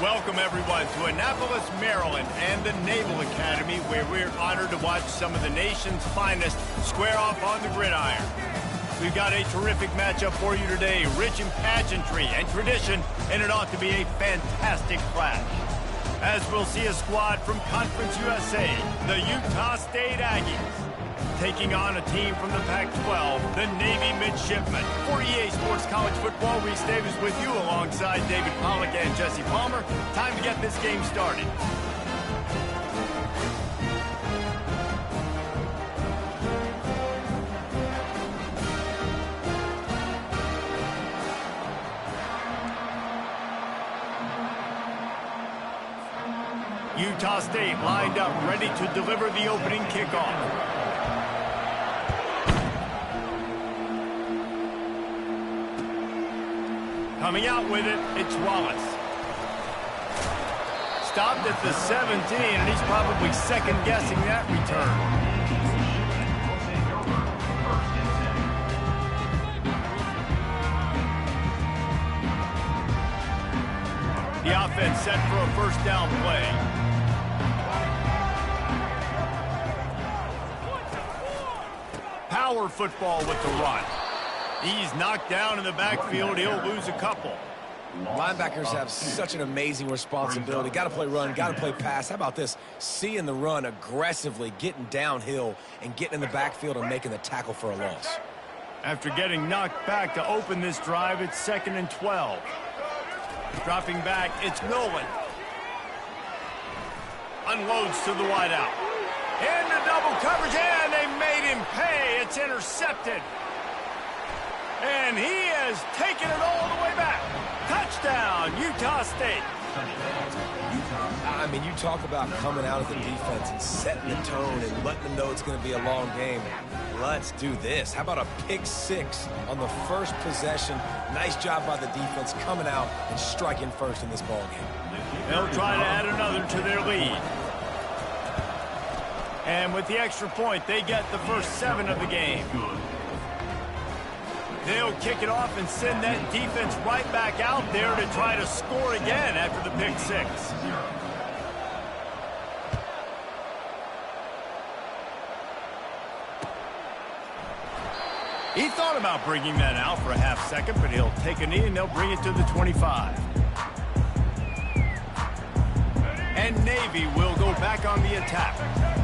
Welcome, everyone, to Annapolis, Maryland, and the Naval Academy, where we're honored to watch some of the nation's finest square off on the gridiron. We've got a terrific matchup for you today, rich in pageantry and tradition, and it ought to be a fantastic clash. As we'll see a squad from Conference USA, the Utah State Aggies, taking on a team from the Pac-12, the Navy Midshipmen. For EA Sports College Football, Reese Davis with you alongside David Pollack and Jesse Palmer. Time to get this game started. Utah State lined up, ready to deliver the opening kickoff. Coming out with it, it's Wallace. Stopped at the 17, and he's probably second-guessing that return. The offense set for a first down play. Power football with the run. He's knocked down in the backfield. He'll lose a couple. Linebackers have such an amazing responsibility. Got to play run, got to play pass. How about this? Seeing the run aggressively, getting downhill, and getting in the backfield and making the tackle for a loss. After getting knocked back to open this drive, it's 2nd and 12. Dropping back, it's Nolan. Unloads to the wideout. Into double coverage, and they made him pay. It's intercepted. And he has taken it all the way back. Touchdown, Utah State. I mean, you talk about coming out of the defense and setting the tone and letting them know it's going to be a long game. Let's do this. How about a pick six on the first possession? Nice job by the defense coming out and striking first in this ball game. They'll try to add another to their lead. And with the extra point, they get the first 7 of the game. They'll kick it off and send that defense right back out there to try to score again after the pick six. He thought about bringing that out for a half second, but he'll take a knee and they'll bring it to the 25. And Navy will go back on the attack.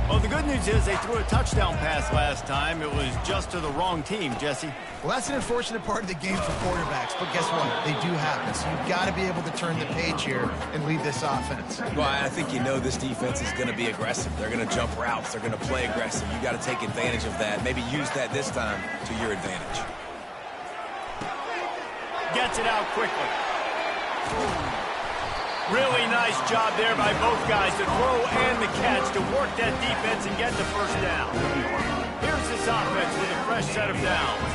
Well, the good news is they threw a touchdown pass last time. It was just to the wrong team, Jesse. Well, that's an unfortunate part of the game for quarterbacks, but guess what? They do happen, so you've got to be able to turn the page here and lead this offense. Well, I think you know this defense is going to be aggressive. They're going to jump routes. They're going to play aggressive. You got to take advantage of that. Maybe use that this time to your advantage. Gets it out quickly. Really nice job there by both guys, the throw and the catch, to work that defense and get the first down. Here's this offense with a fresh set of downs.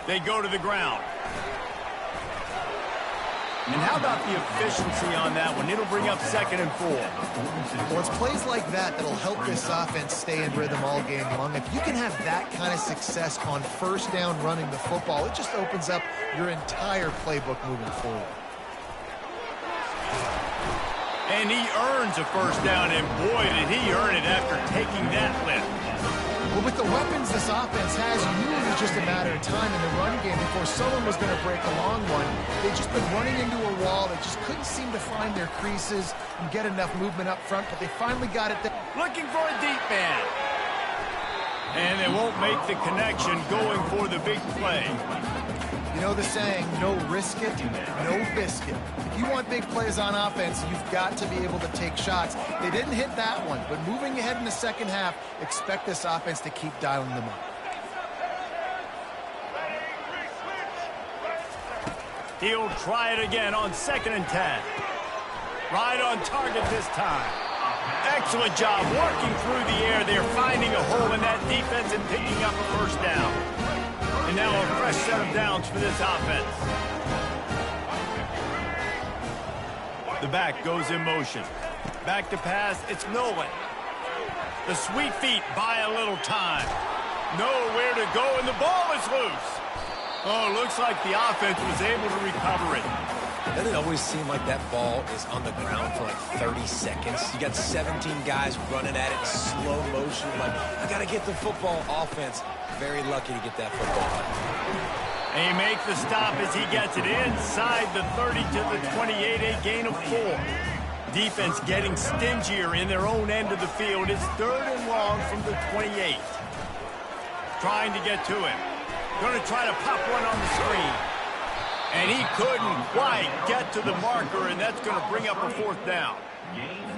They go to the ground. And how about the efficiency on that one? It'll bring up 2nd and 4. Well, it's plays like that that'll help this offense stay in rhythm all game long. If you can have that kind of success on first down running the football, it just opens up your entire playbook moving forward. And he earns a first down, and boy, did he earn it after taking that lift. Well, with the weapons this offense has, you knew it was just a matter of time in the run game before someone was going to break a long one. They've just been running into a wall. They just couldn't seem to find their creases and get enough movement up front, but they finally got it there. Looking for a deep man. And they won't make the connection going for the big play. You know the saying, no risk it, no biscuit. If you want big plays on offense, you've got to be able to take shots. They didn't hit that one, but moving ahead in the second half, expect this offense to keep dialing them up. He'll try it again on 2nd and 10. Right on target this time. Excellent job working through the air. They're finding a hole in that defense and picking up a first down. And now a fresh set of downs for this offense. The back goes in motion. Back to pass, it's Nolan. The sweet feet buy a little time. Nowhere to go, and the ball is loose. Oh, looks like the offense was able to recover it. Doesn't it always seem like that ball is on the ground for like 30 seconds? You got 17 guys running at it in slow motion. Like, I got to get the football. Offense, very lucky to get that football. And he makes the stop as he gets it inside the 30 to the 28, a gain of 4. Defense getting stingier in their own end of the field. It's 3rd and long from the 28. Trying to get to him. Going to try to pop one on the screen. And he couldn't quite get to the marker, and that's going to bring up a 4th down.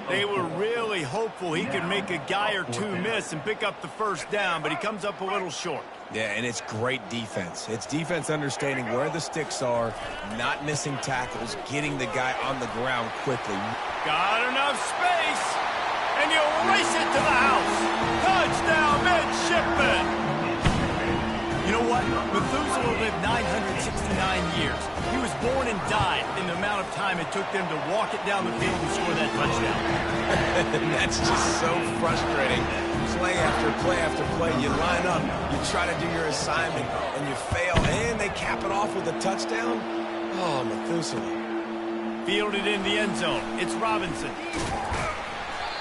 They were really hopeful he could make a guy or two miss and pick up the 1st down, but he comes up a little short. Yeah, and it's great defense. It's defense understanding where the sticks are, not missing tackles, getting the guy on the ground quickly. Got enough space, and you race it to the house. Touchdown, midshipman. You know what? Methuselah lived 969 years. He was born and died in the amount of time it took them to walk it down the field and score that touchdown. That's just so frustrating. Play after play after play, you line up, you try to do your assignment, and you fail, and they cap it off with a touchdown? Oh, Methuselah. Fielded in the end zone. It's Robinson.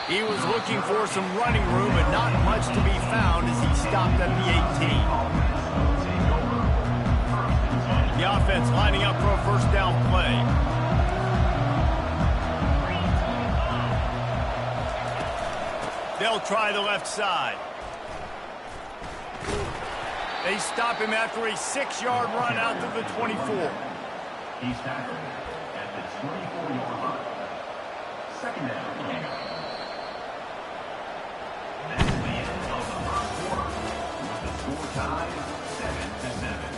He was looking for some running room, but not much to be found as he stopped at the 18. The offense lining up for a 1st down play. They'll try the left side. They stop him after a 6-yard run out to the 24. He's tackled at the 24-yard line. 2nd down. That's the end of the 1st quarter. With the score tied 7-7.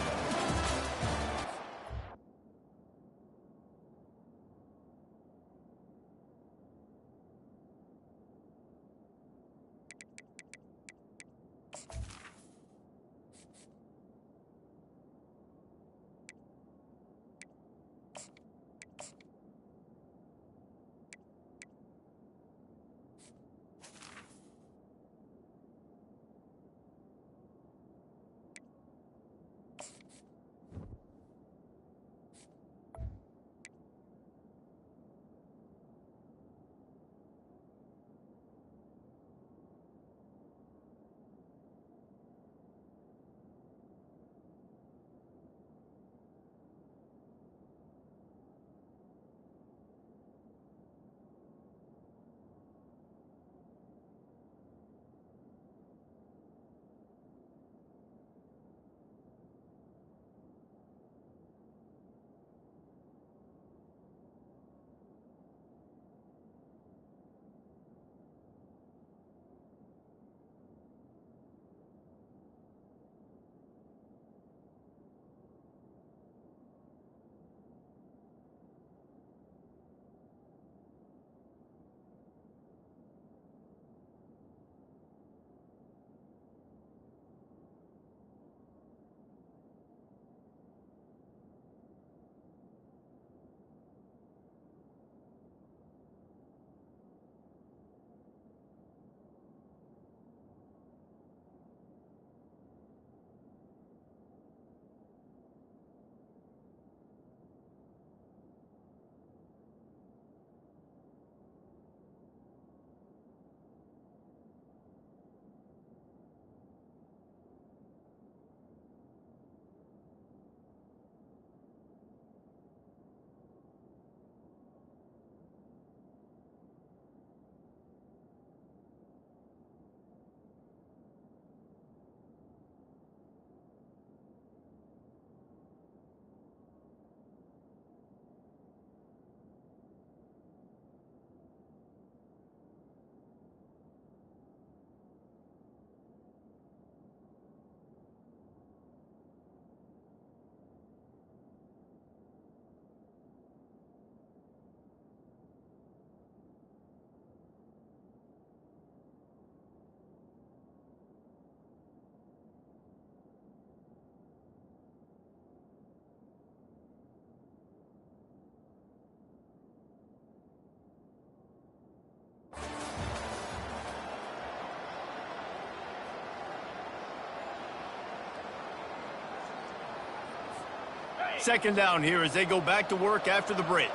Second down here as they go back to work after the break.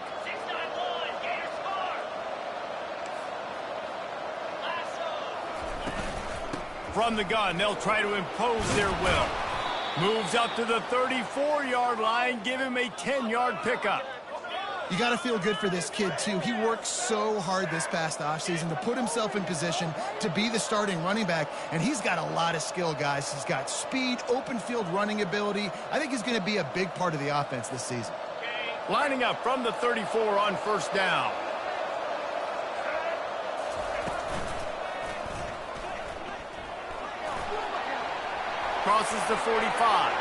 From the gun, they'll try to impose their will. Moves up to the 34-yard line, give him a 10-yard pickup. You got to feel good for this kid, too. He worked so hard this past offseason to put himself in position to be the starting running back, and he's got a lot of skill, guys. He's got speed, open field running ability. I think he's going to be a big part of the offense this season. Lining up from the 34 on first down. Crosses the 45.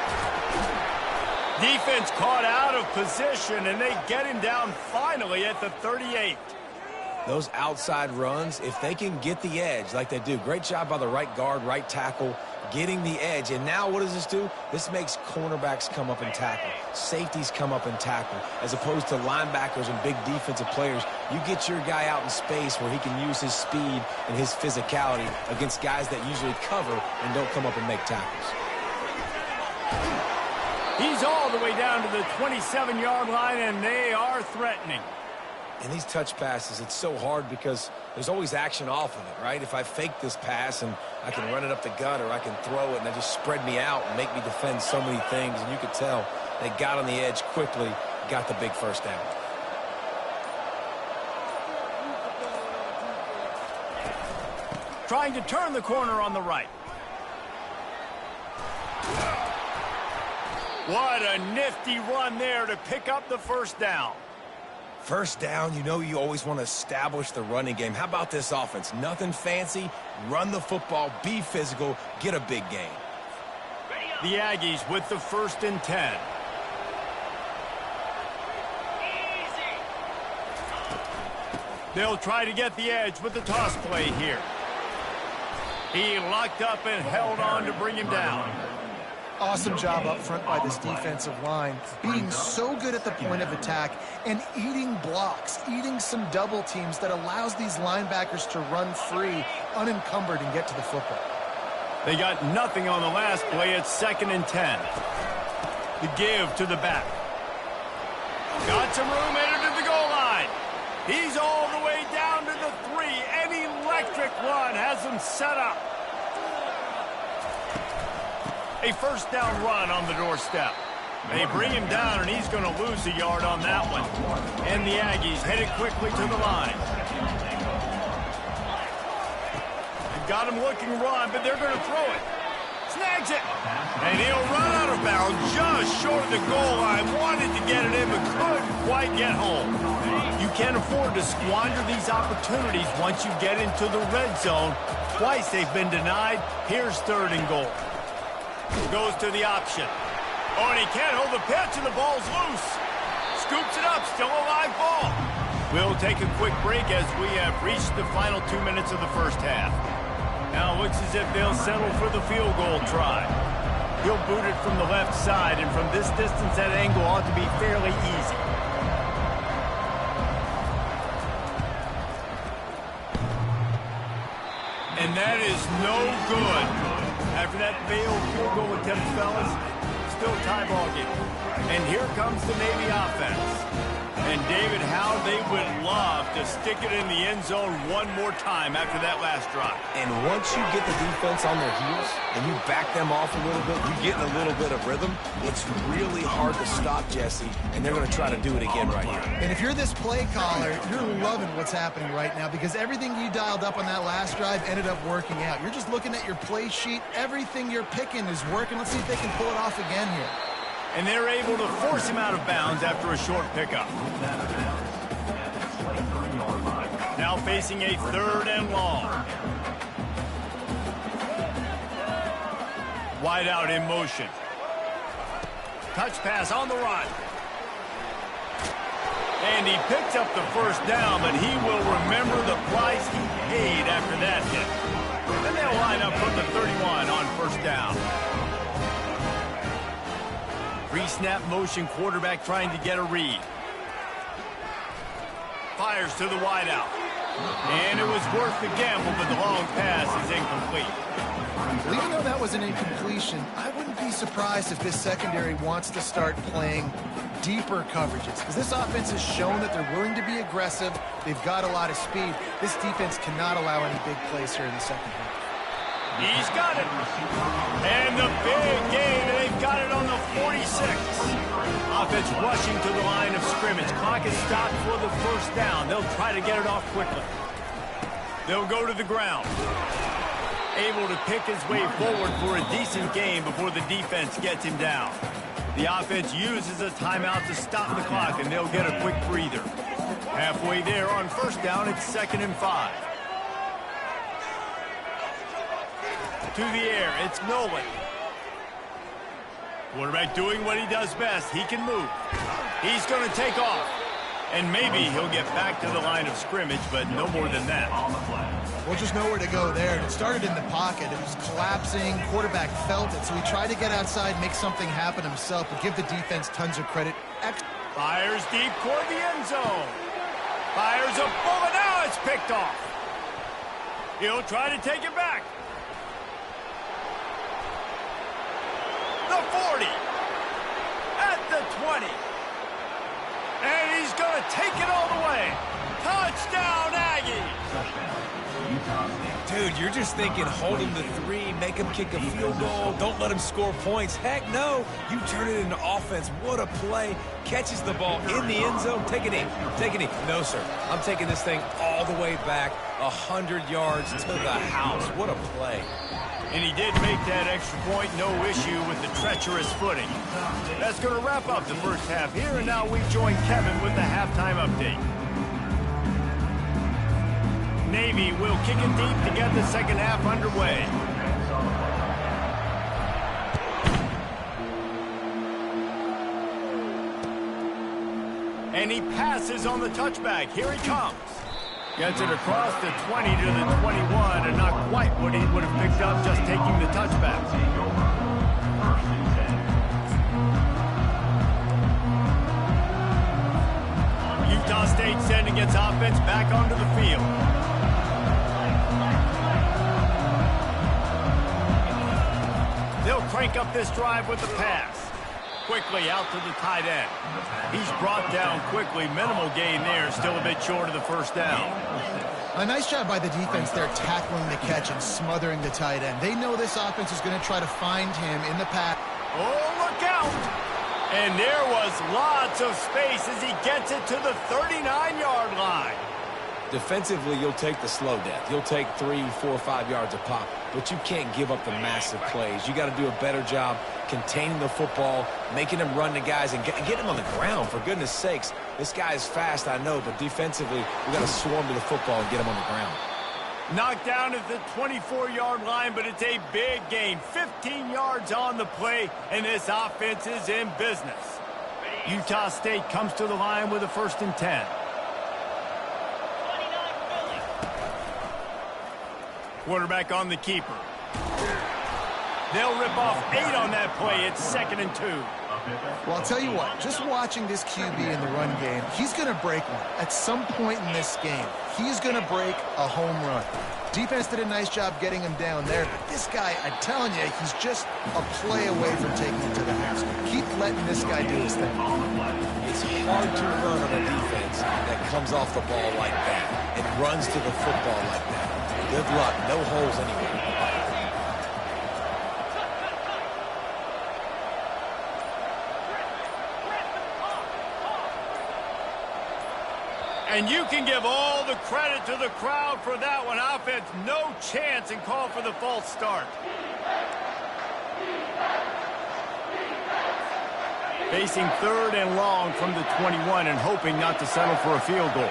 Defense caught out of position, and they get him down finally at the 38. Those outside runs, if they can get the edge like they do, great job by the right guard, right tackle, getting the edge. And now what does this do? This makes cornerbacks come up and tackle. Safeties come up and tackle. As opposed to linebackers and big defensive players, you get your guy out in space where he can use his speed and his physicality against guys that usually cover and don't come up and make tackles. He's all the way down to the 27-yard line, and they are threatening. In these touch passes, it's so hard because there's always action off of it, right? If I fake this pass and I can run it up the gut or I can throw it and they just spread me out and make me defend so many things, and you could tell they got on the edge quickly, got the big first down. Trying to turn the corner on the right. What a nifty run there to pick up the first down. First down, you know you always want to establish the running game. How about this offense? Nothing fancy. Run the football, be physical, get a big gain. The Aggies with the 1st and 10. They'll try to get the edge with the toss play here. He locked up and held on to bring him down. Awesome job up front by this defensive line, being so good at the point of attack and eating blocks, eating some double teams that allows these linebackers to run free, unencumbered, and get to the football. They got nothing on the last play. It's 2nd and 10. The give to the back. Got some room, entered at the goal line. He's all the way down to the 3. An electric run has him set up. A first down run on the doorstep. They bring him down, and he's going to lose a yard on that one. And the Aggies headed quickly to the line. They've got him looking run, but they're going to throw it. Snags it. And he'll run out of bounds just short of the goal line. Wanted to get it in, but couldn't quite get home. You can't afford to squander these opportunities once you get into the red zone. Twice they've been denied. Here's 3rd and goal. Goes to the option. Oh, and he can't hold the pitch, and the ball's loose. Scoops it up, still a live ball. We'll take a quick break as we have reached the final 2 minutes of the first half. Now it looks as if they'll settle for the field goal try. He'll boot it from the left side, and from this distance, that angle ought to be fairly easy. And that is no good. After that failed field goal attempt, fellas, still tie ball game. And here comes the Navy offense. And, David, how they would love to stick it in the end zone one more time after that last drive. And once you get the defense on their heels and you back them off a little bit, you get in a little bit of rhythm, it's really hard to stop Jesse, and they're going to try to do it again right here. And if you're this play caller, you're loving what's happening right now because everything you dialed up on that last drive ended up working out. You're just looking at your play sheet. Everything you're picking is working. Let's see if they can pull it off again here. And they're able to force him out of bounds after a short pickup. Now facing a 3rd and long. Wide out in motion. Touch pass on the run. And he picks up the first down, but he will remember the price he paid after that hit. Then they'll line up from the 31 on first down. Pre-snap motion quarterback trying to get a read. Fires to the wideout. And it was worth the gamble, but the long pass is incomplete. Well, even though that was an incompletion, I wouldn't be surprised if this secondary wants to start playing deeper coverages, because this offense has shown that they're willing to be aggressive. They've got a lot of speed. This defense cannot allow any big plays here in the second half. He's got it. And the big gain, and they've got it on the 46. Offense rushing to the line of scrimmage. Clock is stopped for the first down. They'll try to get it off quickly. They'll go to the ground. Able to pick his way forward for a decent gain before the defense gets him down. The offense uses a timeout to stop the clock, and they'll get a quick breather. Halfway there on first down, it's 2nd and 5. To the air, it's Nolan. Quarterback doing what he does best. He can move. He's going to take off. And maybe he'll get back to the line of scrimmage, but no more than that. Well, just nowhere to go there. It started in the pocket. It was collapsing. Quarterback felt it, so he tried to get outside, make something happen himself, but give the defense tons of credit. Fires deep toward the end zone. Fires a bullet. Now it's picked off. He'll try to take it back. The 40. At the 20. And he's going to take it all the way. Touchdown, Aggies. Dude, you're just thinking hold him to 3, make him kick a field goal, don't let him score points. Heck no, you turn it into offense. What a play. Catches the ball in the end zone. Take a knee. Take a knee. No, sir. I'm taking this thing all the way back 100 yards to the house. What a play. And he did make that extra point, no issue with the treacherous footing. That's going to wrap up the first half here, and now we join Kevin with the halftime update. Navy will kick it deep to get the second half underway. And he passes on the touchback. Here he comes. Gets it across the 20 to the 21, and not quite what he would have picked up just taking the touchback. Utah State sending its offense back onto the field. They'll crank up this drive with the pass. Quickly out to the tight end. He's brought down quickly. Minimal gain there. Still a bit short of the first down. A nice job by the defense there, tackling the catch and smothering the tight end. They know this offense is going to try to find him in the pass. Oh, look out! And there was lots of space as he gets it to the 39-yard line. Defensively, you'll take the slow death. You'll take 3, 4, 5 yards a pop, but you can't give up the massive plays. You got to do a better job containing the football, making him run the guys, and get him on the ground, for goodness sakes. This guy is fast, I know, but defensively, we got to swarm to the football and get him on the ground. Knocked down at the 24-yard line, but it's a big gain. 15 yards on the play, and this offense is in business. Utah State comes to the line with a 1st and 10. Quarterback on the keeper. They'll rip off 8 on that play. It's 2nd and 2. Well, I'll tell you what, just watching this QB in the run game, he's going to break one. At some point in this game, he's going to break a home run. Defense did a nice job getting him down there, but this guy, I'm telling you, he's just a play away from taking it to the house. Keep letting this guy do his thing. It's hard to run on a defense that comes off the ball like that and runs to the football like that. Good luck. No holes anywhere. And you can give all the credit to the crowd for that one. Offense, no chance, and call for the false start. Facing 3rd and long from the 21 and hoping not to settle for a field goal.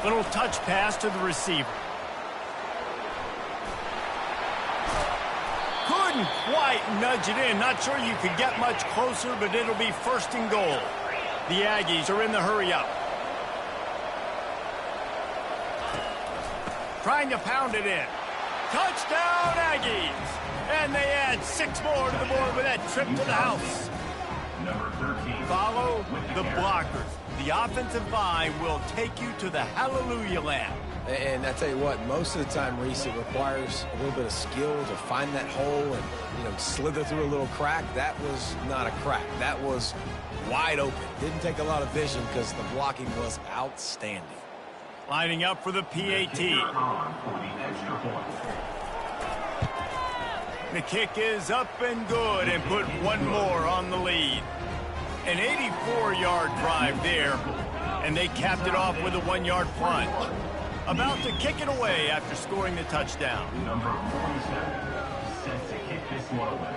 Little touch pass to the receiver. Couldn't quite nudge it in. Not sure you could get much closer, but it'll be 1st and goal. The Aggies are in the hurry-up. Trying to pound it in. Touchdown, Aggies! And they add 6 more to the board with that trip to the house. Number 13. follow the blockers. The offensive line will take you to the hallelujah land. And I tell you what, most of the time, Reese, it requires a little bit of skill to find that hole and, slither through a little crack. That was not a crack. That was wide open. Didn't take a lot of vision because the blocking was outstanding. Lining up for the PAT. The kick is up and good and put one more on the lead. An 84-yard drive there, and they capped it off with a 1-yard plunge. About to kick it away after scoring the touchdown. Number 47, set to kick this one away.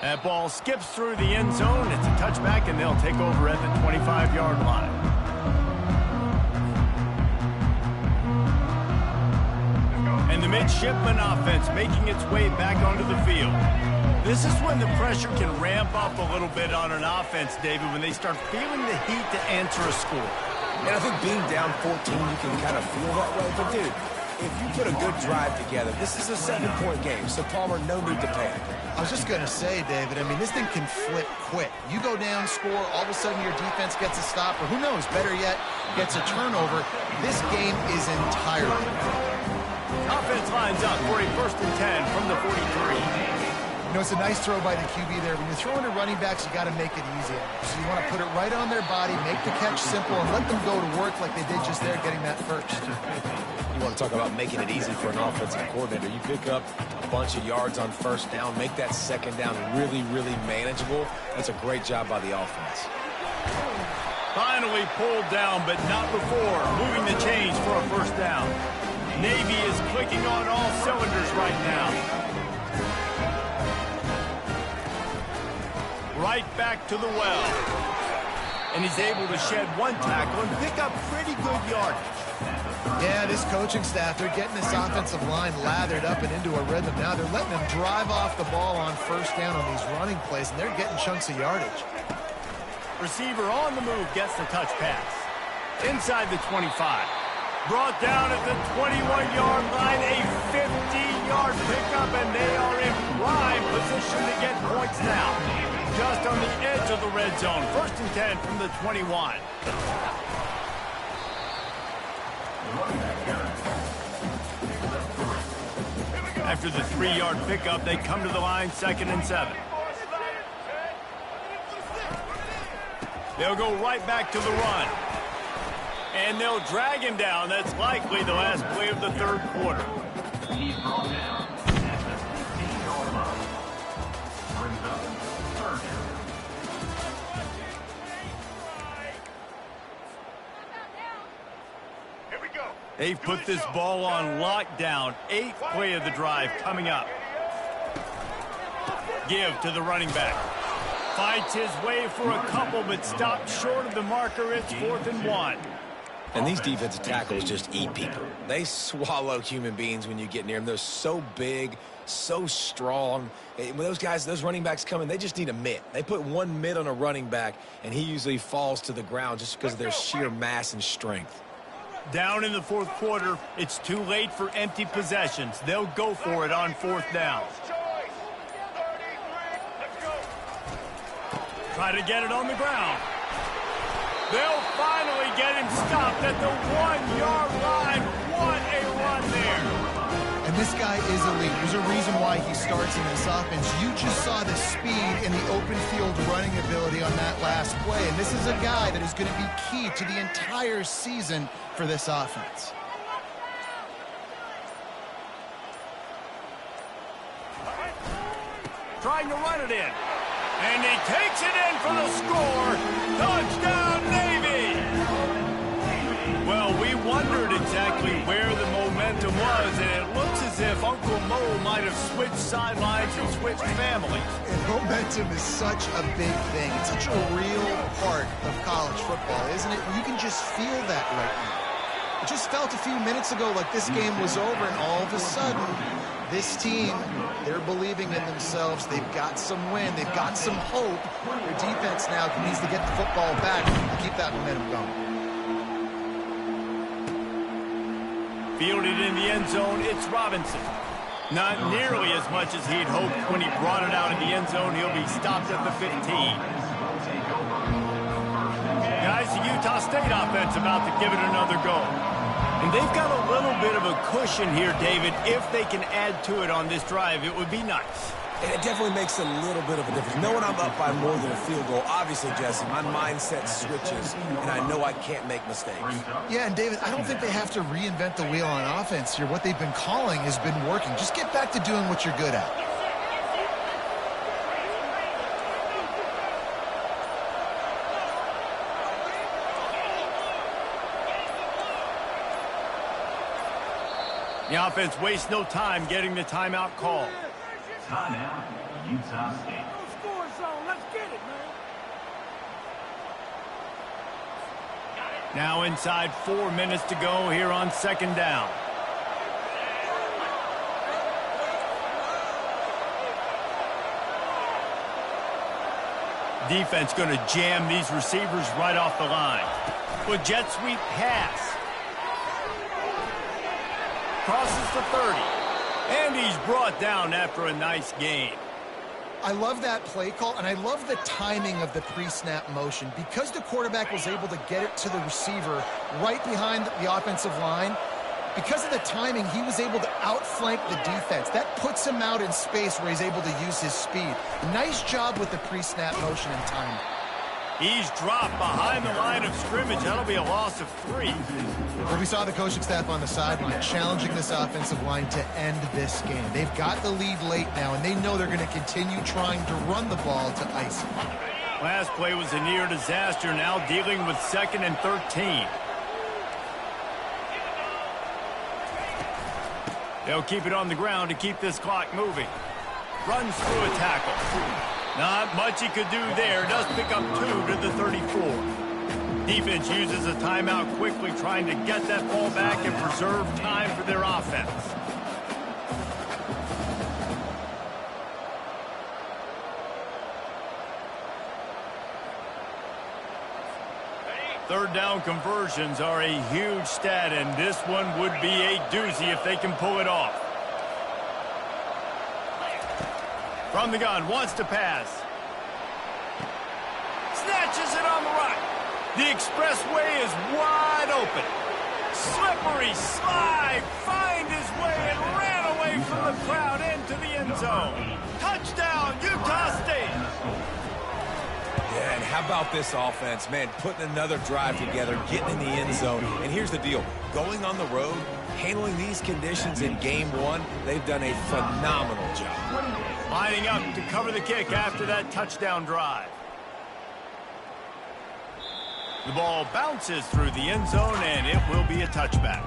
That ball skips through the end zone. It's a touchback, and they'll take over at the 25-yard line. And the midshipman offense making its way back onto the field. This is when the pressure can ramp up a little bit on an offense, David, when they start feeling the heat to answer a score. And I think being down 14, you can kind of feel that way. But, dude, if you put a good drive together, this is a 7-point game, so Palmer, no need to panic. I was just going to say, David, this thing can flip quick. You go down, score, all of a sudden your defense gets a stop, or who knows, better yet, gets a turnover. This game is entirely. Offense lines up for a 1st and 10 from the 43. It's a nice throw by the QB there. When you're throwing to running backs, you got to make it easy. So you want to put it right on their body, make the catch simple, and let them go to work like they did just there, getting that first. You want to talk about making it easy for an offensive coordinator. You pick up a bunch of yards on 1st down, make that 2nd down really, really manageable. That's a great job by the offense. Finally pulled down, but not before moving the chains for a 1st down. Navy is clicking on all cylinders right now. Right back to the well. And he's able to shed 1 tackle and pick up pretty good yardage. Yeah, this coaching staff, they're getting this offensive line lathered up and into a rhythm now. They're letting them drive off the ball on 1st down on these running plays, and they're getting chunks of yardage. Receiver on the move gets the touch pass. Inside the 25. Brought down at the 21-yard line, a 50-yard pickup, and they are in prime position to get points now. Just on the edge of the red zone. 1st and 10 from the 21. After the 3-yard pickup, they come to the line 2nd and 7. They'll go right back to the run. And they'll drag him down. That's likely the last play of the 3rd quarter. He's brought down at the 15-yard line. Brings up 3rd down. They've put this ball on lockdown. 8th play of the drive coming up. Give to the running back. Fights his way for a couple, but stopped short of the marker. It's 4th and 1. And these defensive tackles just eat people. They swallow human beings when you get near them. They're so big, so strong. When those guys, those running backs come in, they just need a mitt. They put 1 mitt on a running back, and he usually falls to the ground just because of their sheer mass and strength. Down in the 4th quarter, it's too late for empty possessions. They'll go for it on 4th down. Try to get it on the ground. They'll finally get him stopped at the 1-yard line. What a run there. And this guy is elite. There's a reason why he starts in this offense. You just saw the speed and the open field running ability on that last play. And this is a guy that is going to be key to the entire season for this offense. Trying to run it in. And he takes it in for the score. Touchdown, Navy! Well, we wondered exactly where the momentum was, and it looks as if Uncle Mo might have switched sidelines and switched families. And momentum is such a big thing. It's such a real part of college football, isn't it? You can just feel that right now. It just felt a few minutes ago like this game was over, and all of a sudden, this team, they're believing in themselves. They've got some wind. They've got some hope. Their defense now needs to get the football back and keep that momentum going. Fielded in the end zone, it's Robinson. Not nearly as much as he'd hoped when he brought it out of the end zone. He'll be stopped at the 15. Guys, the Utah State offense about to give it another go. And they've got a little bit of a cushion here, David. If they can add to it on this drive, it would be nice. And it definitely makes a little bit of a difference. Knowing I'm up by more than a field goal, obviously, Jesse, my mindset switches, and I know I can't make mistakes. Yeah, and David, I don't think they have to reinvent the wheel on offense here. What they've been calling has been working. Just get back to doing what you're good at. The offense wastes no time getting the timeout call. Timeout, Utah State. Score zone. Let's get it, man. Now inside 4 minutes to go here on second down. Defense going to jam these receivers right off the line. With jet sweep pass. Crosses the 30. And he's brought down after a nice gain. I love that play call, and I love the timing of the pre-snap motion. Because the quarterback was able to get it to the receiver right behind the offensive line, because of the timing, he was able to outflank the defense. That puts him out in space where he's able to use his speed. Nice job with the pre-snap motion and timing. He's dropped behind the line of scrimmage. That'll be a loss of 3. Well, we saw the coaching staff on the sideline challenging this offensive line to end this game. They've got the lead late now, and they know they're going to continue trying to run the ball to ice it. Last play was a near disaster, now dealing with 2nd and 13. They'll keep it on the ground to keep this clock moving. Runs through a tackle. Not much he could do there. Does pick up 2 to the 34. Defense uses a timeout quickly, trying to get that ball back and preserve time for their offense. Third down conversions are a huge stat, and this one would be a doozy if they can pull it off. From the gun, wants to pass. Snatches it on the right. The expressway is wide open. Slippery slide, find his way and ran away from the crowd into the end zone. Touchdown, Utah State. Yeah, and how about this offense, man, putting another drive together, getting in the end zone. And here's the deal, going on the road, handling these conditions in game 1, they've done a phenomenal job. Lining up to cover the kick after that touchdown drive. The ball bounces through the end zone, and it will be a touchback.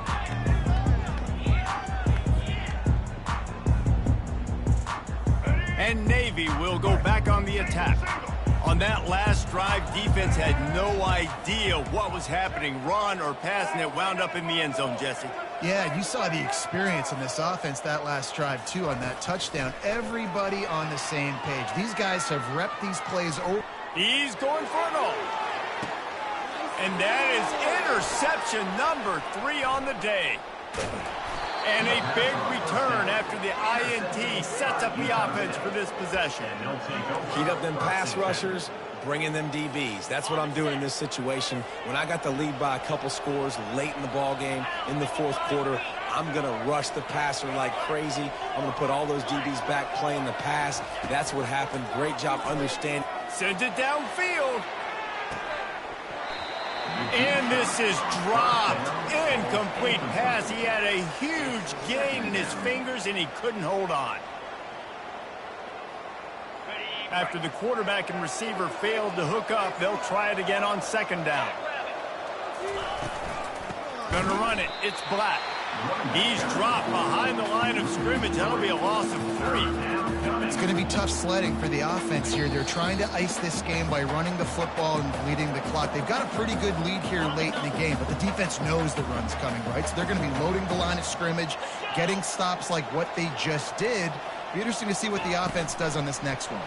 And Navy will go back on the attack. On that last drive, defense had no idea what was happening, run or pass, and it wound up in the end zone, Jesse. Yeah, you saw the experience in this offense that last drive, too, on that touchdown. Everybody on the same page. These guys have repped these plays over. He's going for it all. And that is interception number 3 on the day. And a big return after the INT sets up the offense for this possession. Heat up them pass rushers, bring in them DBs. That's what I'm doing in this situation. When I got the lead by a couple scores late in the ball game, in the 4th quarter, I'm going to rush the passer like crazy. I'm going to put all those DBs back playing the pass. That's what happened. Great job understanding. Sends it downfield. And this is dropped. Incomplete pass. He had a huge gain in his fingers, and he couldn't hold on. After the quarterback and receiver failed to hook up, they'll try it again on 2nd down. Gonna run it. It's Black. He's dropped behind the line of scrimmage. That'll be a loss of 3. It's going to be tough sledding for the offense here. They're trying to ice this game by running the football and leading the clock. They've got a pretty good lead here late in the game, but the defense knows the run's coming, right? So they're going to be loading the line of scrimmage, getting stops like what they just did. Be interesting to see what the offense does on this next one.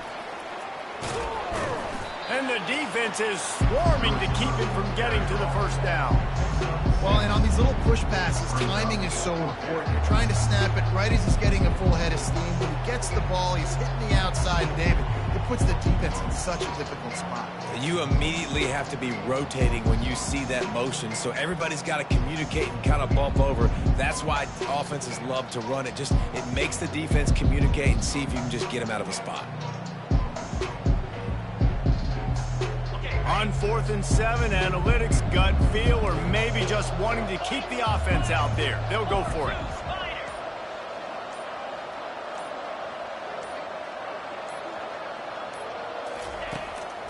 And the defense is swarming to keep him from getting to the first down. Well, and on these little push passes, timing is so important. You're trying to snap it right as he's getting a full head of steam. When he gets the ball, he's hitting the outside, David. It puts the defense in such a difficult spot. You immediately have to be rotating when you see that motion, so everybody's got to communicate and kind of bump over. That's why offenses love to run it. It makes the defense communicate and see if you can just get him out of a spot. On 4th and 7, analytics, gut feel, or maybe just wanting to keep the offense out there. They'll go for it.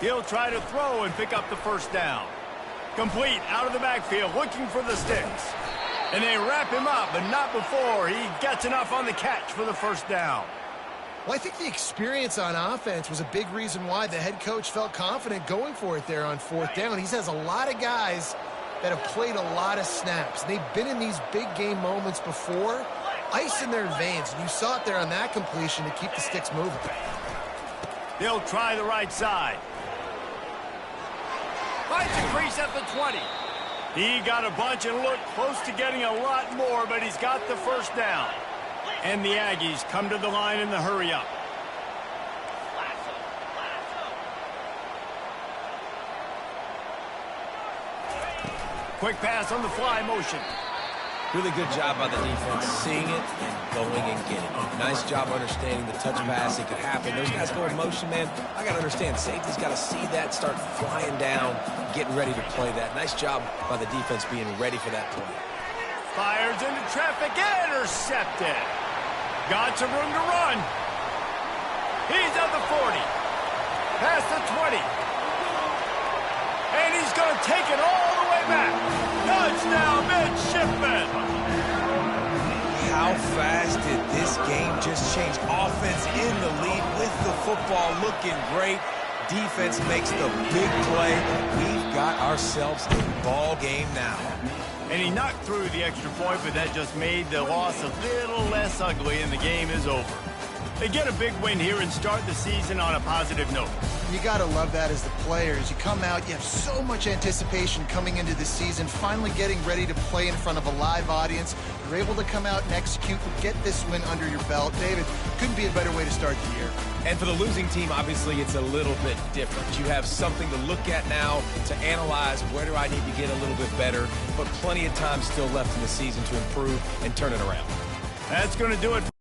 He'll try to throw and pick up the first down. Complete out of the backfield, looking for the sticks. And they wrap him up, but not before he gets enough on the catch for the first down. Well, I think the experience on offense was a big reason why the head coach felt confident going for it there on 4th down. He has a lot of guys that have played a lot of snaps. They've been in these big game moments before. Ice in their veins, and you saw it there on that completion to keep the sticks moving. They'll try the right side. Finds a crease at the 20. He got a bunch and looked close to getting a lot more, but he's got the first down. And the Aggies come to the line in the hurry-up. Quick pass on the fly motion. Really good job by the defense, seeing it and going and getting it. Nice job understanding the touch pass. It could happen. Those guys go in motion, man. I got to understand, safety's got to see that, start flying down, getting ready to play that. Nice job by the defense being ready for that play. Fires into traffic, intercepted. Got some room to run. He's at the 40. Past the 20. And he's going to take it all the way back. Touchdown, midshipman. How fast did this game just change? Offense in the lead with the football looking great. Defense makes the big play. We've got ourselves a ball game now. And he knocked through the extra point, but that just made the loss a little less ugly, and the game is over. They get a big win here and start the season on a positive note. You got to love that as the players. You come out, you have so much anticipation coming into the season, finally getting ready to play in front of a live audience. You're able to come out and execute and get this win under your belt. David, couldn't be a better way to start the year. And for the losing team, obviously, it's a little bit different. You have something to look at now, to analyze where do I need to get a little bit better, but plenty of time still left in the season to improve and turn it around. That's going to do it.